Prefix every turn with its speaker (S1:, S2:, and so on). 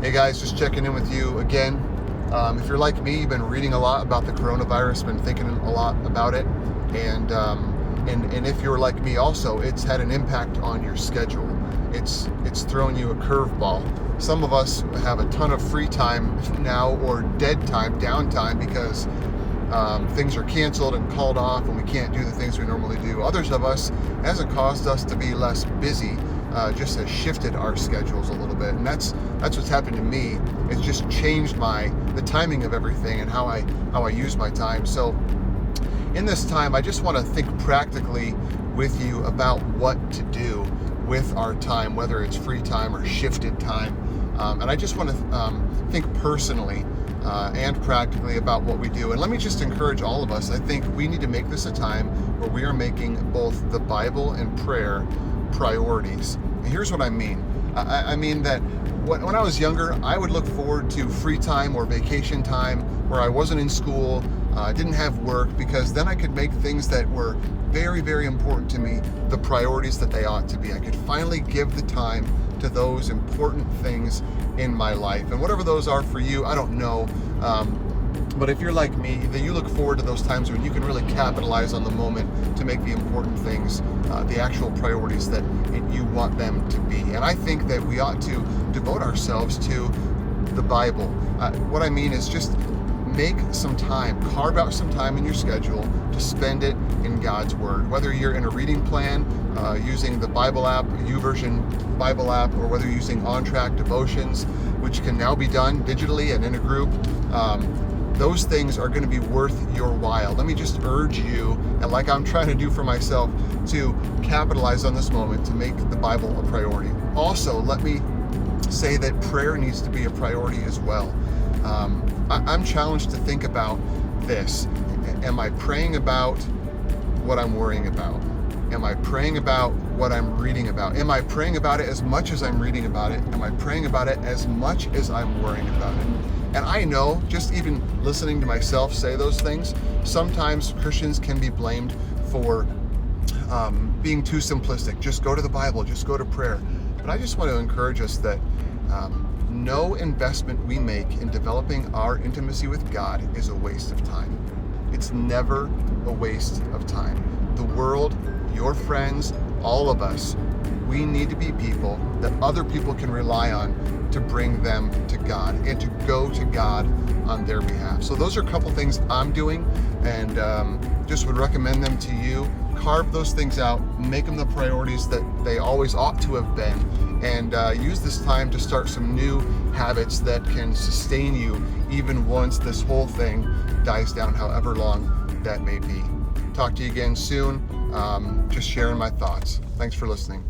S1: Hey guys, just checking in with you again. If you're like me, you've been reading a lot about the coronavirus, been thinking a lot about it, and if you're like me also, it's had an impact on your schedule. It's thrown you a curveball. Some of us have a ton of free time now, or dead time, downtime, because things are canceled and called off and we can't do the things we normally do. Others of us, it hasn't caused us to be less busy, just has shifted our schedules a little bit, and that's what's happened to me. It's just changed the timing of everything and how I use my time. So in this time, I just want to think practically with you about what to do with our time, whether it's free time or shifted time, and I just want to think personally and practically about what we do. And let me just encourage all of us. I think we need to make this a time where we are making both the Bible and prayer priorities. And here's what I mean. I mean that when I was younger, I would look forward to free time or vacation time where I wasn't in school, didn't have work, because then I could make things that were very, very important to me the priorities that they ought to be. I could finally give the time to those important things in my life. And whatever those are for you, I don't know. But if you're like me, then you look forward to those times when you can really capitalize on the moment to make the important things the actual priorities that you want them to be. And I think that we ought to devote ourselves to the Bible. What I mean is just make some time, carve out some time in your schedule to spend it in God's Word. Whether you're in a reading plan, using the Bible app, YouVersion Bible app, or whether you're using On-Track devotions, which can now be done digitally and in a group, those things are going to be worth your while. Let me just urge you, and like I'm trying to do for myself, to capitalize on this moment to make the Bible a priority. Also, let me say that prayer needs to be a priority as well. I'm challenged to think about this. Am I praying about what I'm worrying about? Am I praying about what I'm reading about? Am I praying about it as much as I'm reading about it? Am I praying about it as much as I'm worrying about it? And I know, just even listening to myself say those things, sometimes Christians can be blamed for being too simplistic. Just go to the Bible, just go to prayer. But I just want to encourage us that no investment we make in developing our intimacy with God is a waste of time. It's never a waste of time. The world, your friends, all of us, we need to be people that other people can rely on to bring them to God and to go to God on their behalf. So those are a couple things I'm doing, and just would recommend them to you. Carve those things out, make them the priorities that they always ought to have been, and use this time to start some new habits that can sustain you even once this whole thing dies down, however long that may be. Talk to you again soon. Just sharing my thoughts. Thanks for listening.